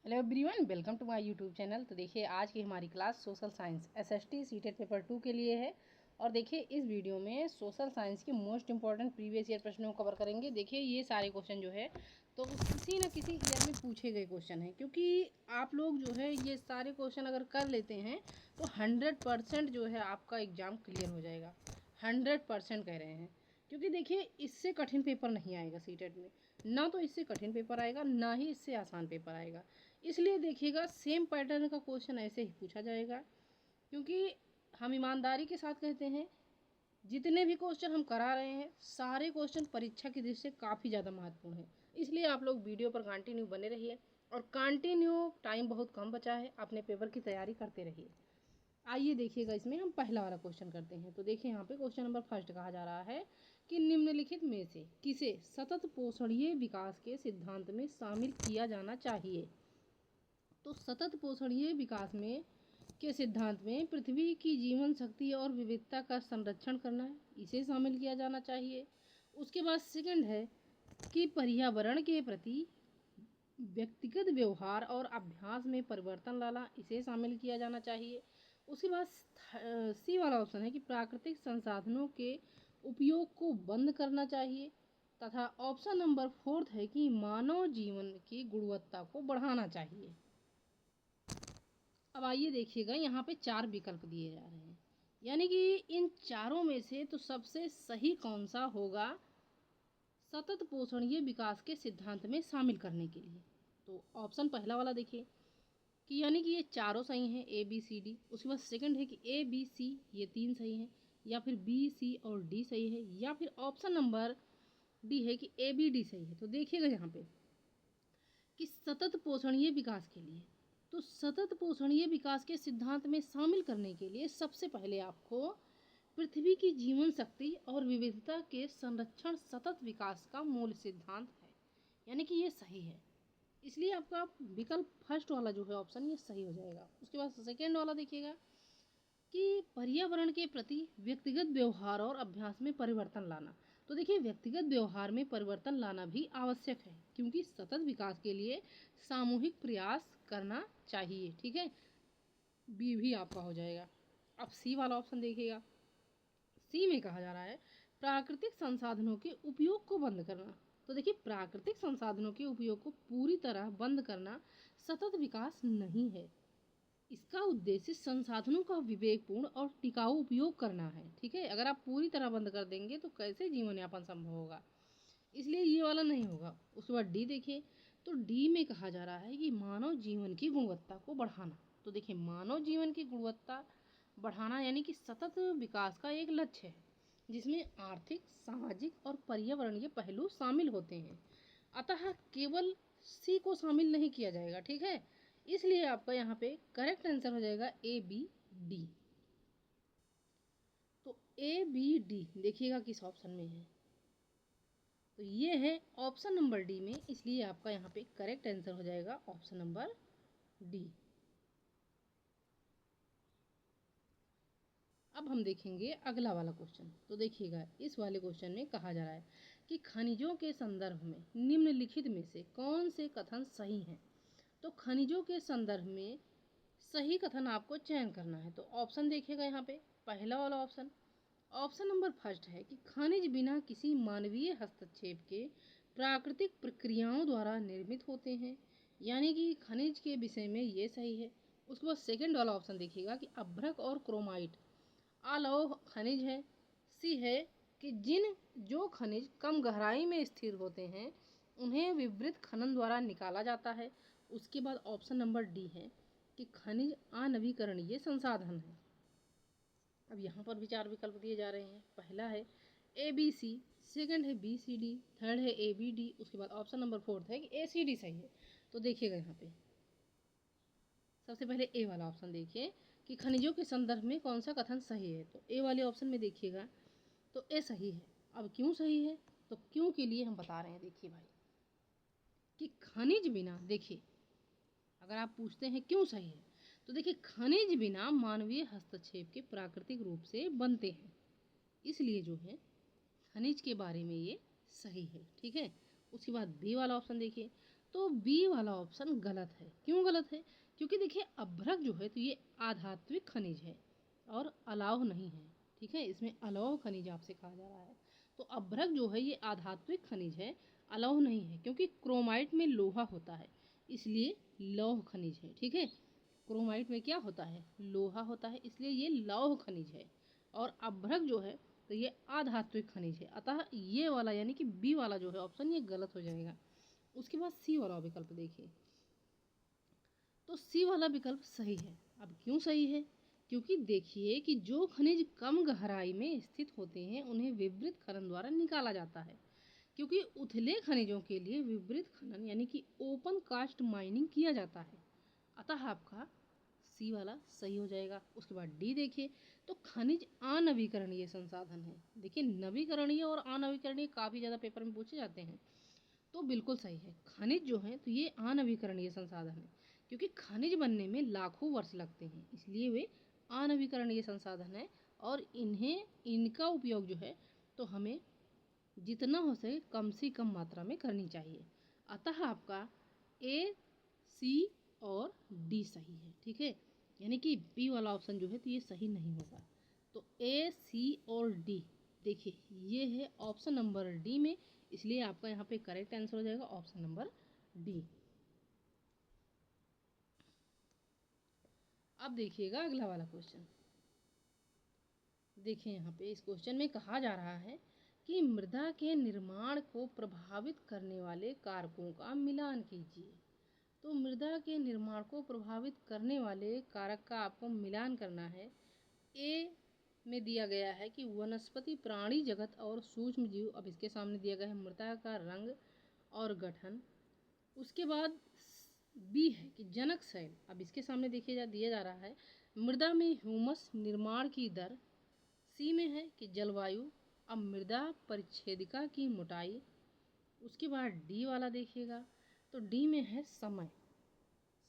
Hello everyone, welcome to my YouTube channel. तो देखिए, आज की हमारी class social science SST CTET paper 2 के लिए है। और देखिए, इस वीडियो में सोशल साइंस के मोस्ट इंपॉर्टेंट प्रीवियस ईयर प्रश्नों को कवर करेंगे। देखिए, ये सारे क्वेश्चन जो है तो किसी न किसी ईयर में पूछे गए क्वेश्चन हैं, क्योंकि आप लोग जो है ये सारे क्वेश्चन अगर कर लेते हैं तो 100% जो है आपका एग्ज़ाम क्लियर हो जाएगा। 100% कह रहे हैं, क्योंकि देखिए इससे कठिन पेपर नहीं आएगा सीटेट में। ना तो इससे कठिन पेपर आएगा, ना ही इससे आसान पेपर आएगा। इसलिए देखिएगा, सेम पैटर्न का क्वेश्चन ऐसे ही पूछा जाएगा, क्योंकि हम ईमानदारी के साथ कहते हैं जितने भी क्वेश्चन हम करा रहे हैं सारे क्वेश्चन परीक्षा की दृष्टि से काफ़ी ज़्यादा महत्वपूर्ण है। इसलिए आप लोग वीडियो पर कंटिन्यू बने रहिए और कंटिन्यू, टाइम बहुत कम बचा है, अपने पेपर की तैयारी करते रहिए। आइए देखिएगा, इसमें हम पहला वाला क्वेश्चन करते हैं। तो देखिए, यहाँ पे क्वेश्चन नंबर फर्स्ट कहा जा रहा है कि निम्नलिखित में से किसे सतत पोषणीय विकास के सिद्धांत में शामिल किया जाना चाहिए। तो सतत पोषणीय विकास में के सिद्धांत में पृथ्वी की जीवन शक्ति और विविधता का संरक्षण करना है, इसे शामिल किया जाना चाहिए। उसके बाद सेकंड है कि पर्यावरण के प्रति व्यक्तिगत व्यवहार और अभ्यास में परिवर्तन लाना, इसे शामिल किया जाना चाहिए। उसके बाद सी वाला ऑप्शन है कि प्राकृतिक संसाधनों के उपयोग को बंद करना चाहिए। तथा ऑप्शन नंबर फोर्थ है कि मानव जीवन की गुणवत्ता को बढ़ाना चाहिए। अब आइए देखिएगा, यहाँ पे 4 विकल्प दिए जा रहे हैं, यानी कि इन चारों में से तो सबसे सही कौन सा होगा सतत पोषणीय विकास के सिद्धांत में शामिल करने के लिए। तो ऑप्शन पहला वाला देखिए कि यानी कि ये चारों सही हैं, ए बी सी डी। उसके बाद सेकंड है कि ए बी सी ये 3 सही हैं, या फिर बी सी और डी सही है, या फिर ऑप्शन नंबर डी है कि ए बी डी सही है। तो देखिएगा यहाँ पे कि सतत पोषणीय विकास के लिए, तो सतत पोषणीय विकास के सिद्धांत में शामिल करने के लिए सबसे पहले आपको पृथ्वी की जीवन शक्ति और विविधता के संरक्षण सतत विकास का मूल सिद्धांत है, यानी कि ये सही है। इसलिए आपका विकल्प फर्स्ट वाला जो है ऑप्शन, ये सही हो जाएगा। उसके बाद सेकेंड वाला देखिएगा कि पर्यावरण के प्रति व्यक्तिगत व्यवहार और अभ्यास में परिवर्तन लाना। तो देखिए, व्यक्तिगत व्यवहार में परिवर्तन लाना भी आवश्यक है, क्योंकि सतत विकास के लिए सामूहिक प्रयास करना चाहिए। ठीक है, बी भी आपका हो जाएगा। अब सी वाला ऑप्शन देखिएगा, सी में कहा जा रहा है प्राकृतिक संसाधनों के उपयोग को बंद करना। तो देखिए, प्राकृतिक संसाधनों के उपयोग को पूरी तरह बंद करना सतत विकास नहीं है। इसका उद्देश्य संसाधनों का विवेकपूर्ण और टिकाऊ उपयोग करना है। ठीक है, अगर आप पूरी तरह बंद कर देंगे तो कैसे जीवन यापन संभव होगा, इसलिए ये वाला नहीं होगा। उसके बाद डी देखिए, तो डी में कहा जा रहा है कि मानव जीवन की गुणवत्ता को बढ़ाना। तो देखिए, मानव जीवन की गुणवत्ता बढ़ाना यानी कि सतत विकास का एक लक्ष्य है, जिसमें आर्थिक, सामाजिक और पर्यावरणीय पहलू शामिल होते हैं। अतः केवल सी को शामिल नहीं किया जाएगा। ठीक है, इसलिए आपका यहाँ पे करेक्ट आंसर हो जाएगा ए बी डी। तो ए बी डी देखिएगा किस ऑप्शन में है, तो ये है ऑप्शन नंबर डी में, इसलिए आपका यहाँ पे करेक्ट आंसर हो जाएगा ऑप्शन नंबर डी। अब हम देखेंगे अगला वाला क्वेश्चन। तो देखिएगा, इस वाले क्वेश्चन में कहा जा रहा है कि खनिजों के संदर्भ में निम्नलिखित में से कौन से कथन सही हैं। तो खनिजों के संदर्भ में सही कथन आपको चयन करना है। तो ऑप्शन देखिएगा यहाँ पे, पहला वाला ऑप्शन, ऑप्शन नंबर फर्स्ट है कि खनिज बिना किसी मानवीय हस्तक्षेप के प्राकृतिक प्रक्रियाओं द्वारा निर्मित होते हैं, यानी कि खनिज के विषय में ये सही है। उसके बाद सेकंड वाला ऑप्शन देखिएगा कि अभ्रक और क्रोमाइट अलौह खनिज है। सी है कि जो खनिज कम गहराई में स्थिर होते हैं उन्हें विवृत खनन द्वारा निकाला जाता है। उसके बाद ऑप्शन नंबर डी है कि खनिज अनवीकरणीय संसाधन है। अब यहाँ पर भी 4 विकल्प दिए जा रहे हैं। पहला है ए बी सी, सेकंड है बी सी डी, थर्ड है ए बी डी, उसके बाद ऑप्शन नंबर फोर्थ है कि ए सी डी सही है। तो देखिएगा यहाँ पे सबसे पहले ए वाला ऑप्शन देखिए कि खनिजों के संदर्भ में कौन सा कथन सही है। तो ए वाले ऑप्शन में देखिएगा तो ए सही है। अब क्यों सही है, तो क्यों के लिए हम बता रहे हैं। देखिए भाई, कि खनिज बिना, देखिए अगर आप पूछते हैं क्यों सही है, तो देखिए खनिज बिना मानवीय हस्तक्षेप के प्राकृतिक रूप से बनते हैं, इसलिए जो है खनिज के बारे में ये सही है। ठीक है, उसके बाद बी वाला ऑप्शन देखिए, तो बी वाला ऑप्शन गलत है। क्यों गलत है? क्योंकि देखिए अभ्रक जो है तो ये आधात्विक खनिज है और अलौह नहीं है। ठीक है, इसमें अलौह खनिज आपसे कहा जा रहा है। तो अभ्रक जो है ये आधात्विक खनिज है, अलौह नहीं है, क्योंकि क्रोमाइट में लोहा होता है, इसलिए लौह खनिज है। ठीक है, क्रोमाइट में क्या होता है? लोहा होता है, इसलिए ये लौह खनिज है। और अभ्रक जो है तो ये आधात्विक खनिज है। अतः ये वाला यानी कि बी वाला जो है ऑप्शन ये गलत हो जाएगा। उसके बाद सी वाला विकल्प देखिए, तो सी वाला विकल्प सही है। अब क्यों सही है? क्योंकि देखिए कि जो खनिज कम गहराई में स्थित होते हैं उन्हें विवृत खनन द्वारा निकाला जाता है, क्योंकि उथले खनिजों के लिए विवृत खनन यानी कि ओपन कास्ट माइनिंग किया जाता है। अतः आपका सी वाला सही हो जाएगा। उसके बाद डी देखिए, तो खनिज अनवीकरणीय संसाधन है। देखिए नवीकरणीय और अनवीकरणीय काफ़ी ज़्यादा पेपर में पूछे जाते हैं, तो बिल्कुल सही है। खनिज जो है तो ये अनवीकरणीय संसाधन है, क्योंकि खनिज बनने में लाखों वर्ष लगते हैं, इसलिए वे अनवीकरणीय संसाधन है। और इनका उपयोग जो है तो हमें जितना हो सके कम से कम मात्रा में करनी चाहिए। अतः आपका ए, सी और डी सही है। ठीक है, यानी कि बी वाला ऑप्शन जो है तो ये सही नहीं होगा। तो ए, सी और डी देखिए ये है ऑप्शन नंबर डी में, इसलिए आपका यहाँ पे करेक्ट आंसर हो जाएगा ऑप्शन नंबर डी। अब देखिएगा अगला वाला क्वेश्चन। देखिए यहाँ पे इस क्वेश्चन में कहा जा रहा है कि मृदा के निर्माण को प्रभावित करने वाले कारकों का मिलान कीजिए। तो मृदा के निर्माण को प्रभावित करने वाले कारक का आपको मिलान करना है। ए में दिया गया है कि वनस्पति, प्राणी जगत और सूक्ष्म जीव। अब इसके सामने दिया गया है मृदा का रंग और गठन। उसके बाद बी है कि जनक शैल। अब इसके सामने देखिए दिया जा रहा है मृदा में ह्यूमस निर्माण की दर। सी में है कि जलवायु। अब मृदा परिच्छेदिका की मोटाई। उसके बाद डी वाला देखिएगा, तो डी में है समय।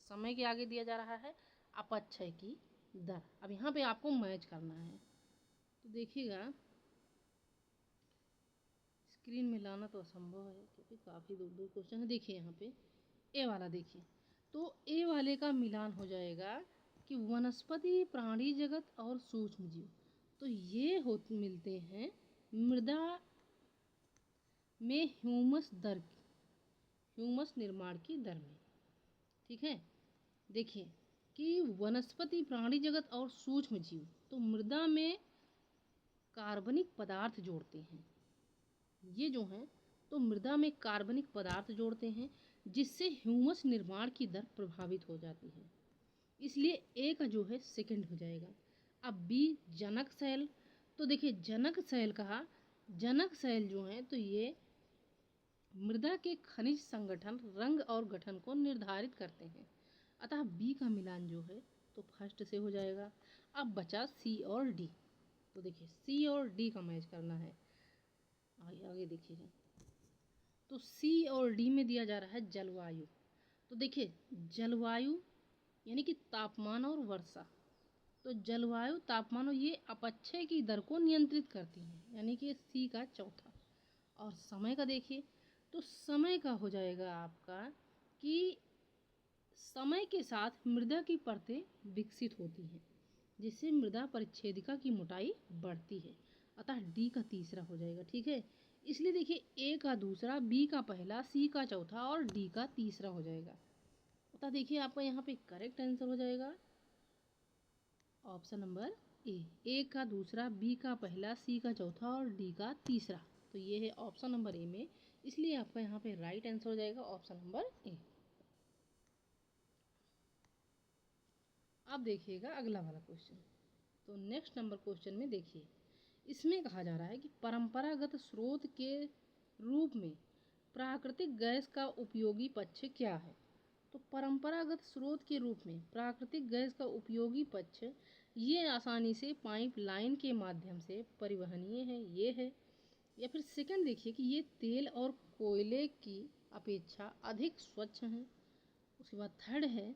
समय के आगे दिया जा रहा है अपक्षय की दर। अब यहाँ पे आपको मैच करना है, तो देखिएगा स्क्रीन में लाना तो असंभव है क्योंकि काफ़ी दूर दूर क्वेश्चन है। देखिए यहाँ पे ए वाला देखिए, तो ए वाले का मिलान हो जाएगा कि वनस्पति, प्राणी जगत और सूक्ष्म जीव। तो ये मिलते हैं मृदा में ह्यूमस निर्माण की दर में। ठीक है, देखिए कि वनस्पति, प्राणी जगत और सूक्ष्म जीव तो मृदा में कार्बनिक पदार्थ जोड़ते हैं। ये जो हैं तो मृदा में कार्बनिक पदार्थ जोड़ते हैं, जिससे ह्यूमस निर्माण की दर प्रभावित हो जाती है, इसलिए ए का जो है सेकंड हो जाएगा। अब बी जनक शैल, तो देखिए जनक शैल कहा, जनक शैल जो हैं तो ये मृदा के खनिज संगठन, रंग और गठन को निर्धारित करते हैं। अतः बी का मिलान जो है तो फर्स्ट से हो जाएगा। अब बचा सी और डी, तो देखिए सी और डी का मैच करना है। आगे आगे देखिएगा, तो सी और डी में दिया जा रहा है जलवायु। तो देखिए जलवायु यानी कि तापमान और वर्षा। तो जलवायु, तापमान और ये अपक्षय की दर को नियंत्रित करती हैं, यानी कि सी का चौथा। और समय का देखिए, तो समय का हो जाएगा आपका कि समय के साथ मृदा की परतें विकसित होती हैं, जिससे मृदा परिच्छेदिका की मोटाई बढ़ती है। अतः डी का तीसरा हो जाएगा। ठीक है, इसलिए देखिए ए का दूसरा, बी का पहला, सी का चौथा और डी का तीसरा हो जाएगा। अतः देखिए आपका यहाँ पे करेक्ट आंसर हो जाएगा ऑप्शन नंबर ए का दूसरा, बी का पहला, सी का चौथा और डी का तीसरा। तो ये है ऑप्शन नंबर ए में, इसलिए आपका यहाँ पे राइट आंसर हो जाएगा ऑप्शन नंबर ए। अब देखिएगा अगला वाला क्वेश्चन। तो नेक्स्ट नंबर क्वेश्चन में देखिए, इसमें कहा जा रहा है कि परंपरागत स्रोत के रूप में प्राकृतिक गैस का उपयोगी पक्ष क्या है। तो परंपरागत स्रोत के रूप में प्राकृतिक गैस का उपयोगी पक्ष ये आसानी से पाइप लाइन के माध्यम से परिवहनीय है, ये है। या फिर सेकंड देखिए कि ये तेल और कोयले की अपेक्षा अधिक स्वच्छ हैं। उसके बाद थर्ड है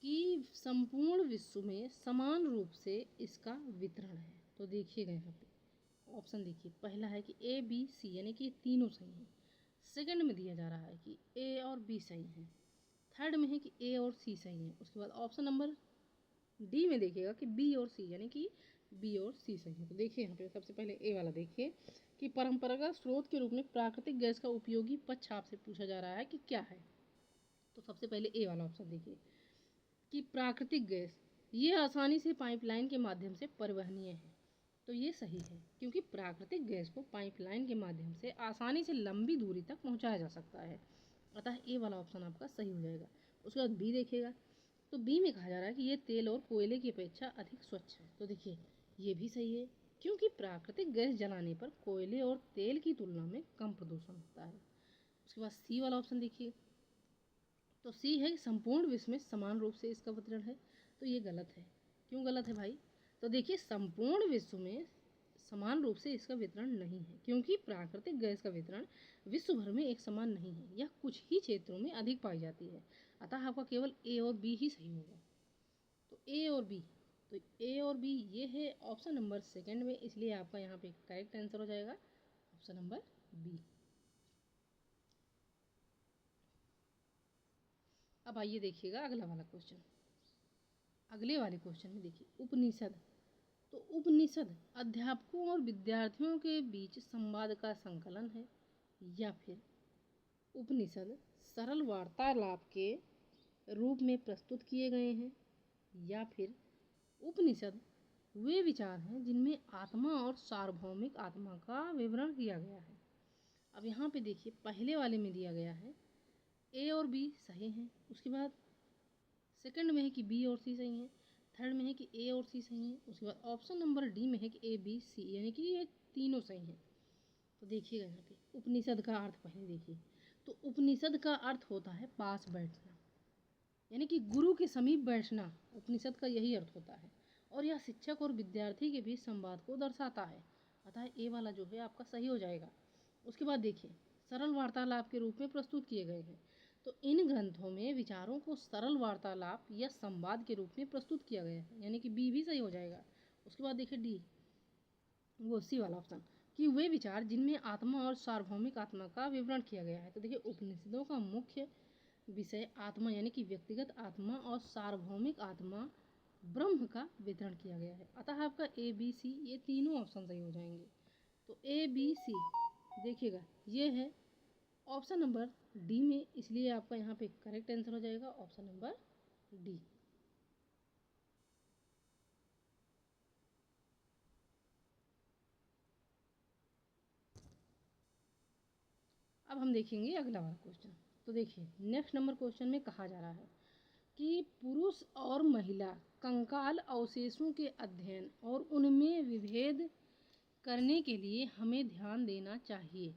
कि संपूर्ण विश्व में समान रूप से इसका वितरण है। तो देखिएगा यहाँ पे ऑप्शन देखिए, पहला है कि ए, बी, सी, यानी कि तीनों सही हैं। सेकंड में दिया जा रहा है कि ए और बी सही हैं, थर्ड में है कि ए और सी सही है, उसके बाद ऑप्शन नंबर डी में देखिएगा कि बी और सी, यानी कि बी और सी सही है। तो देखिए यहाँ पे सबसे पहले ए वाला देखिए कि परंपरागत स्रोत के रूप में प्राकृतिक गैस का उपयोगी पक्ष आपसे पूछा जा रहा है कि क्या है। तो सबसे पहले ए वाला ऑप्शन देखिए कि प्राकृतिक गैस ये आसानी से पाइपलाइन के माध्यम से परिवहनीय है। तो ये सही है, क्योंकि प्राकृतिक गैस को पाइपलाइन के माध्यम से आसानी से लंबी दूरी तक पहुंचाया जा सकता है, अतः ए वाला ऑप्शन आपका सही हो जाएगा। उसके बाद बी देखिएगा, तो बी में कहा जा रहा है कि ये तेल और कोयले की अपेक्षा अधिक स्वच्छ है। तो देखिए ये भी सही है, क्योंकि प्राकृतिक गैस जलाने पर कोयले और तेल की तुलना में कम प्रदूषण होता है। उसके बाद सी वाला ऑप्शन देखिए, तो सी है संपूर्ण विश्व में समान रूप से इसका वितरण है। तो ये गलत है। क्यों गलत है भाई? तो देखिए संपूर्ण विश्व में समान रूप से इसका वितरण नहीं है, क्योंकि प्राकृतिक गैस का वितरण विश्व भर में एक समान नहीं है, यह कुछ ही क्षेत्रों में अधिक पाई जाती है, अतः आपका केवल ए और बी ही सही होगा। तो ए और बी, तो ए और बी ये है ऑप्शन नंबर सेकंड में, इसलिए आपका यहाँ पे करेक्ट आंसर हो जाएगा ऑप्शन नंबर बी। अब आइए देखिएगा अगला वाला क्वेश्चन। अगले वाले क्वेश्चन में देखिए उपनिषद, तो उपनिषद अध्यापकों और विद्यार्थियों के बीच संवाद का संकलन है, या फिर उपनिषद सरल वार्तालाप के रूप में प्रस्तुत किए गए हैं, या फिर उपनिषद वे विचार हैं जिनमें आत्मा और सार्वभौमिक आत्मा का विवरण किया गया है। अब यहाँ पे देखिए पहले वाले में दिया गया है ए और बी सही हैं, उसके बाद सेकंड में है कि बी और सी सही हैं, थर्ड में है कि ए और सी सही हैं, उसके बाद ऑप्शन नंबर डी में है कि ए बी सी, यानी कि ये तीनों सही हैं। तो देखिएगा यहाँ पे उपनिषद का अर्थ पहले देखिए, तो उपनिषद का अर्थ होता है पास बैठना, यानी कि गुरु के समीप बैठना, उपनिषद का यही अर्थ होता है, और यह शिक्षक और विद्यार्थी के बीच संवाद को दर्शाता है, अतः ए वाला जो है आपका सही हो जाएगा। उसके बाद देखिए सरल वार्तालाप के रूप में प्रस्तुत किए गए हैं, तो इन ग्रंथों में विचारों को सरल वार्तालाप या संवाद के रूप में प्रस्तुत किया गया है, यानी कि बी भी सही हो जाएगा। उसके बाद देखिए डी, वो सी वाला ऑप्शन कि वे विचार जिनमें आत्मा और सार्वभौमिक आत्मा का विवरण किया गया है। तो देखिए उपनिषदों का मुख्य विषय आत्मा, यानी कि व्यक्तिगत आत्मा और सार्वभौमिक आत्मा ब्रह्म का वितरण किया गया है, अतः आपका ए बी सी ये तीनों ऑप्शन सही हो जाएंगे। तो ए बी सी देखिएगा ये है ऑप्शन नंबर डी में, इसलिए आपका यहाँ पे करेक्ट आंसर हो जाएगा ऑप्शन नंबर डी। अब हम देखेंगे अगला वाला क्वेश्चन। तो देखिए नेक्स्ट नंबर क्वेश्चन में कहा जा रहा है कि पुरुष और महिला कंकाल अवशेषों के अध्ययन और उनमें विभेद करने के लिए हमें ध्यान देना चाहिए।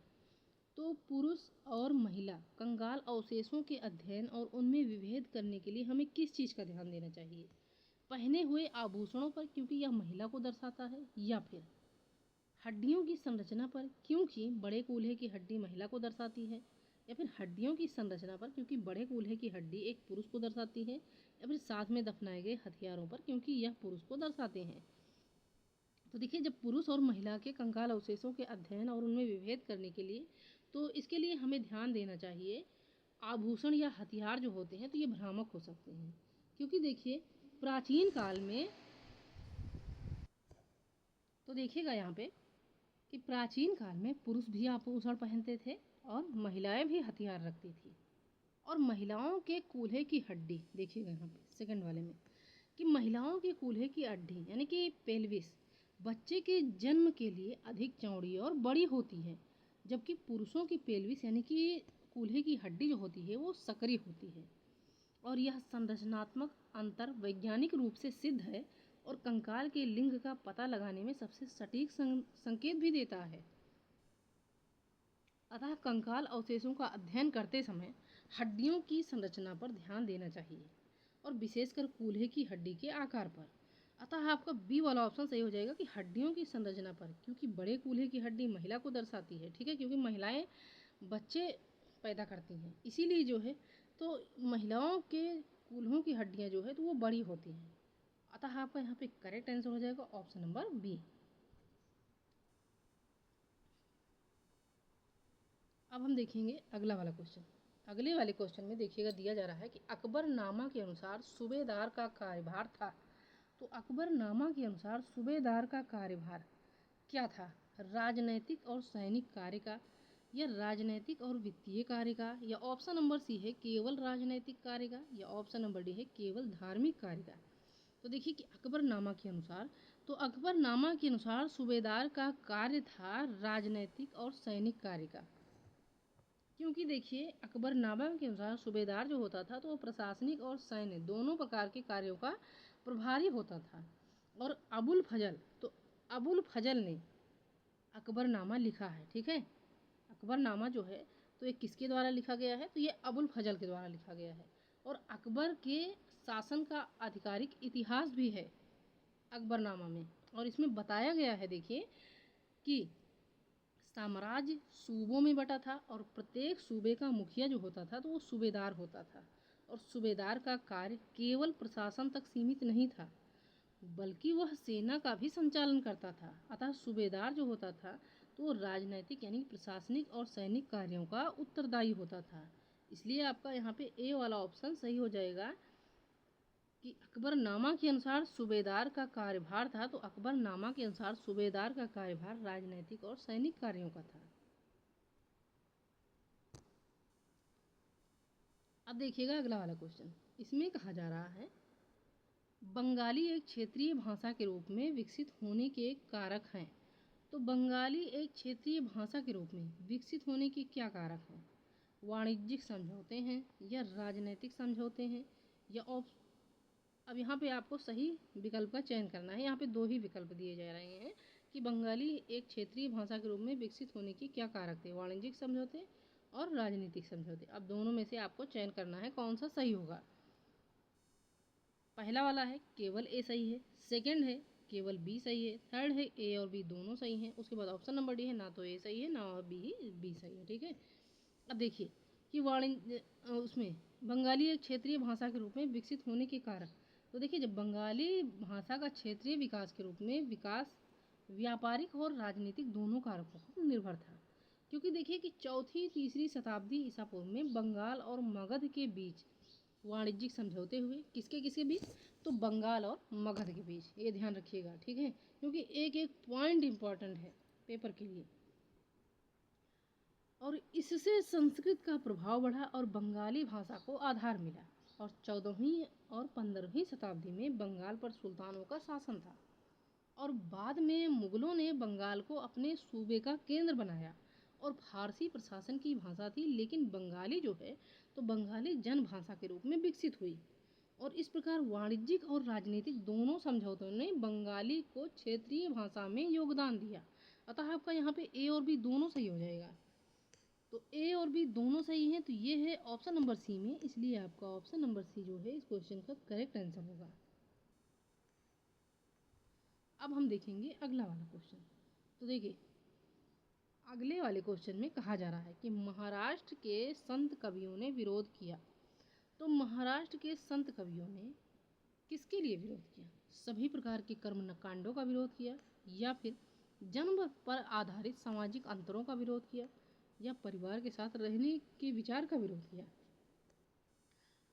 तो पुरुष और महिला कंकाल अवशेषों के अध्ययन और उनमें विभेद करने के लिए हमें किस चीज़ का ध्यान देना चाहिए? पहने हुए आभूषणों पर, क्योंकि यह महिला को दर्शाता है, या फिर हड्डियों की संरचना पर, क्योंकि बड़े कूल्हे की हड्डी महिला को दर्शाती है, या फिर हड्डियों की संरचना पर, क्योंकि बड़े कूल्हे की हड्डी एक पुरुष को दर्शाती है, या फिर साथ में दफनाए गए हथियारों पर, क्योंकि यह पुरुष को दर्शाते हैं। तो देखिए जब पुरुष और महिला के कंकाल अवशेषों के अध्ययन और उनमें विभेद करने के लिए, तो इसके लिए हमें ध्यान देना चाहिए आभूषण या हथियार जो होते हैं तो ये भ्रामक हो सकते हैं, क्योंकि देखिए प्राचीन काल में, तो देखिएगा यहाँ पे कि प्राचीन काल में पुरुष भी आभूषण पहनते थे और महिलाएं भी हथियार रखती थी, और महिलाओं के कूल्हे की हड्डी देखिएगा यहाँ पे सेकंड वाले में कि महिलाओं के कूल्हे की हड्डी यानी कि पेल्विस बच्चे के जन्म के लिए अधिक चौड़ी और बड़ी होती है, जबकि पुरुषों की पेल्विस यानी कि कूल्हे की हड्डी जो होती है वो सकरी होती है, और यह संरचनात्मक अंतर वैज्ञानिक रूप से सिद्ध है और कंकाल के लिंग का पता लगाने में सबसे सटीक संकेत भी देता है। अतः कंकाल अवशेषों का अध्ययन करते समय हड्डियों की संरचना पर ध्यान देना चाहिए, और विशेषकर कूल्हे की हड्डी के आकार पर। अतः आपका बी वाला ऑप्शन सही हो जाएगा कि हड्डियों की संरचना पर, क्योंकि बड़े कूल्हे की हड्डी महिला को दर्शाती है, ठीक है, क्योंकि महिलाएं बच्चे पैदा करती हैं, इसीलिए जो है तो महिलाओं के कूल्हों की हड्डियां जो है तो वो बड़ी होती हैं, अतः आपका यहाँ पे करेक्ट आंसर हो जाएगा ऑप्शन नंबर बी। अब हम देखेंगे अगला वाला क्वेश्चन। अगले वाले क्वेश्चन में देखिएगा दिया जा रहा है कि अकबरनामा के अनुसार सूबेदार का कार्यभार था। तो अकबरनामा के अनुसार सूबेदार का कार्यभार क्या था? राजनैतिक और सैनिक कार्य का, या राजनैतिक और वित्तीय कार्य का, या ऑप्शन नंबर सी है केवल राजनैतिक कार्य का, या ऑप्शन नंबर डी है केवल धार्मिक कार्य का। तो देखिए कि अकबरनामा के अनुसार, तो अकबरनामा के अनुसार सूबेदार का कार्य था राजनैतिक और सैनिक कार्य का। क्योंकि देखिए अकबरनामा के अनुसार सूबेदार जो होता था तो वो प्रशासनिक और सैन्य दोनों प्रकार के कार्यों का प्रभारी होता था। और अबुल फजल, तो अबुल फजल ने अकबरनामा लिखा है, ठीक है। अकबरनामा जो है तो ये किसके द्वारा लिखा गया है? तो ये अबुल फजल के द्वारा लिखा गया है। और अकबर के शासन का आधिकारिक इतिहास भी है अकबरनामा में। और इसमें बताया गया है देखिए कि साम्राज्य सूबों में बटा था और प्रत्येक सूबे का मुखिया जो होता था तो वो सूबेदार होता था। और सूबेदार का कार्य केवल प्रशासन तक सीमित नहीं था, बल्कि वह सेना का भी संचालन करता था। अतः सूबेदार जो होता था तो वो राजनैतिक यानी प्रशासनिक और सैनिक कार्यों का उत्तरदायी होता था। इसलिए आपका यहाँ पे ए वाला ऑप्शन सही हो जाएगा कि अकबरनामा के अनुसार सूबेदार का कार्यभार था। तो अकबरनामा के अनुसार सूबेदार का कार्यभार राजनैतिक और सैनिक कार्यों का था। अब देखिएगा अगला वाला क्वेश्चन। इसमें कहा जा रहा है बंगाली एक क्षेत्रीय भाषा के रूप में विकसित होने के कारक हैं। तो बंगाली एक क्षेत्रीय भाषा के रूप में विकसित होने के क्या कारक हैं? वाणिज्यिक समझौते हैं, या राजनीतिक समझौते हैं, या अब यहाँ पे आपको सही विकल्प का चयन करना है। यहाँ पे दो ही विकल्प दिए जा रहे हैं कि बंगाली एक क्षेत्रीय भाषा के रूप में विकसित होने के क्या कारक थे, वाणिज्यिक समझौते और राजनीतिक समझौते। अब दोनों में से आपको चयन करना है कौन सा सही होगा। पहला वाला है केवल ए सही है, सेकंड है केवल बी सही है, थर्ड है ए और बी दोनों सही हैं, उसके बाद ऑप्शन नंबर डी है ना तो ए सही है ना बी सही है, ठीक है। अब देखिए कि वाणिज्य उसमें बंगाली एक क्षेत्रीय भाषा के रूप में विकसित होने के कारक। तो देखिए जब बंगाली भाषा का क्षेत्रीय विकास के रूप में विकास व्यापारिक और राजनीतिक दोनों कारकों पर निर्भर था। क्योंकि देखिए कि चौथी तीसरी शताब्दी ईसा पूर्व में बंगाल और मगध के बीच वाणिज्यिक समझौते हुए। किसके किसके बीच? तो बंगाल और मगध के बीच। ये ध्यान रखिएगा, ठीक है, क्योंकि एक एक पॉइंट इम्पॉर्टेंट है पेपर के लिए। और इससे संस्कृत का प्रभाव बढ़ा और बंगाली भाषा को आधार मिला। और 14वीं और 15वीं शताब्दी में बंगाल पर सुल्तानों का शासन था। और बाद में मुगलों ने बंगाल को अपने सूबे का केंद्र बनाया। और फारसी प्रशासन की भाषा थी, लेकिन बंगाली जो है तो बंगाली जनभाषा के रूप में विकसित हुई। और इस प्रकार वाणिज्यिक और राजनीतिक दोनों समझौतों ने बंगाली को क्षेत्रीय भाषा में योगदान दिया। अतः आपका यहाँ पे ए और बी दोनों सही हो जाएगा। तो ए और बी दोनों सही हैं, तो ये है ऑप्शन नंबर सी में। इसलिए आपका ऑप्शन नंबर सी जो है इस क्वेश्चन का करेक्ट आंसर होगा। अब हम देखेंगे अगला वाला क्वेश्चन। तो देखिए अगले वाले क्वेश्चन में कहा जा रहा है कि महाराष्ट्र के संत कवियों ने विरोध किया। तो महाराष्ट्र के संत कवियों ने किसके लिए विरोध किया? सभी प्रकार के कर्मकांडों का विरोध किया, या फिर जन्म पर आधारित सामाजिक अंतरों का विरोध किया, या परिवार के साथ रहने के विचार का विरोध किया।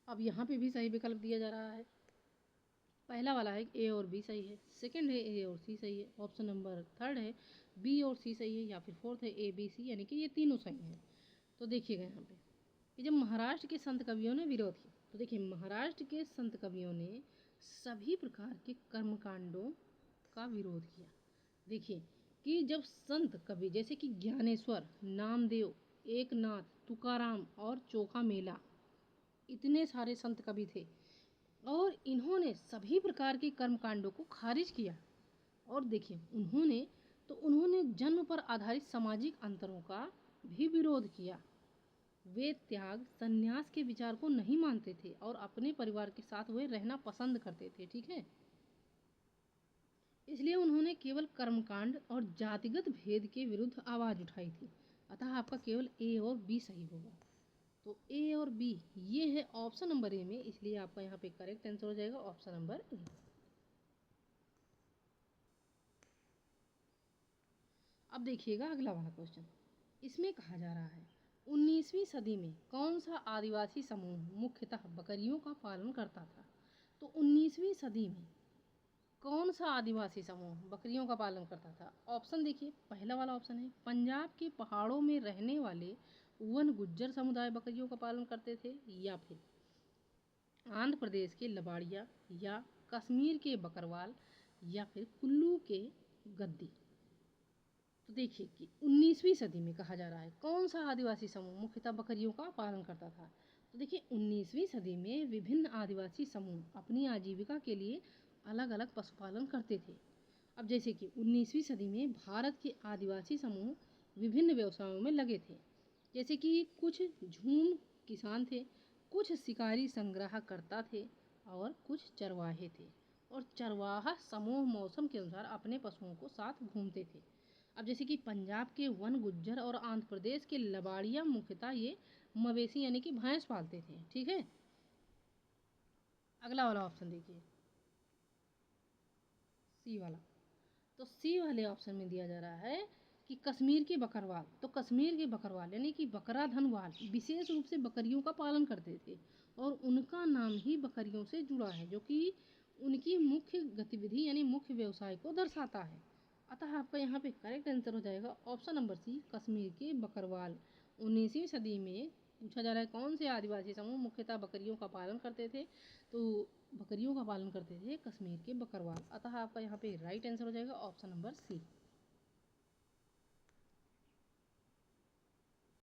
अब यहाँ पे भी सही विकल्प दिया जा रहा है। पहला वाला है ए और बी सही है, सेकंड है ए और सी सही है, ऑप्शन नंबर थर्ड है बी और सी सही है, या फिर फोर्थ है ए बी सी, यानी कि ये तीनों सही हैं। तो देखिएगा यहाँ पे कि जब महाराष्ट्र के संत कवियों ने विरोध किया, तो देखिए महाराष्ट्र के संत कवियों ने सभी प्रकार के कर्मकांडों का विरोध किया। देखिए कि जब संत कवि जैसे कि ज्ञानेश्वर, नामदेव, एकनाथ, तुकाराम और चोखा मेला, इतने सारे संत कवि थे और इन्होंने सभी प्रकार के कर्मकांडों को खारिज किया। और देखिए उन्होंने जन्म पर आधारित सामाजिक अंतरों का भी विरोध किया। वे त्याग संन्यास के विचार को नहीं मानते थे और अपने परिवार के साथ वे रहना पसंद करते थे, ठीक है। इसलिए उन्होंने केवल कर्मकांड और जातिगत भेद के विरुद्ध आवाज उठाई थी। अतः आपका केवल ए और बी सही होगा। तो ए और बी ये है ऑप्शन नंबर ए में, इसलिए आपका यहाँ पे करेक्ट आंसर हो जाएगा ऑप्शन नंबर ए। अब देखिएगा अगला वाला क्वेश्चन। इसमें कहा जा रहा है 19वीं सदी में कौन सा आदिवासी समूह मुख्यतः बकरियों का पालन करता था? तो 19वीं सदी में कौन सा आदिवासी समूह बकरियों का पालन करता था? ऑप्शन देखिए, पहला वाला ऑप्शन है पंजाब के पहाड़ों में रहने वाले वन गुज्जर समुदाय बकरियों का पालन करते थे, या फिर आंध्र प्रदेश के लबाड़िया, या कश्मीर के बकरवाल, या फिर कुल्लू के गद्दी। तो देखिए कि 19वीं सदी में कहा जा रहा है कौन सा आदिवासी समूह मुख्यतः बकरियों का पालन करता था। तो देखिए 19वीं सदी में विभिन्न आदिवासी समूह अपनी आजीविका के लिए अलग अलग पशुपालन करते थे। अब जैसे कि 19वीं सदी में भारत के आदिवासी समूह विभिन्न व्यवसायों में लगे थे, जैसे कि कुछ झूम किसान थे, कुछ शिकारी संग्रहकर्ता थे, और कुछ चरवाहे थे। और चरवाहा समूह मौसम के अनुसार अपने पशुओं को साथ घूमते थे। अब जैसे कि पंजाब के वन गुज्जर और आंध्र प्रदेश के लबाड़िया मुख्यतः ये मवेशी यानी कि भैंस पालते थे। ठीक है, अगला वाला ऑप्शन देखिए, सी वाला। तो सी वाले ऑप्शन में दिया जा रहा है कि कश्मीर के बकरवाल। तो कश्मीर के बकरवाल यानी कि बकरा धनवाल विशेष रूप से बकरियों का पालन करते थे, और उनका नाम ही बकरियों से जुड़ा है, जो कि उनकी मुख्य गतिविधि यानी मुख्य व्यवसाय को दर्शाता है। अतः आपका यहाँ पे करेक्ट आंसर हो जाएगा ऑप्शन नंबर सी, कश्मीर के बकरवाल। 19वीं सदी में पूछा जा रहा है कौन से आदिवासी समूह मुख्यतः बकरियों का पालन करते थे। तो बकरियों का पालन करते थे कश्मीर के बकरवाल। अतः आपका यहाँ पे राइट आंसर हो जाएगा ऑप्शन नंबर सी।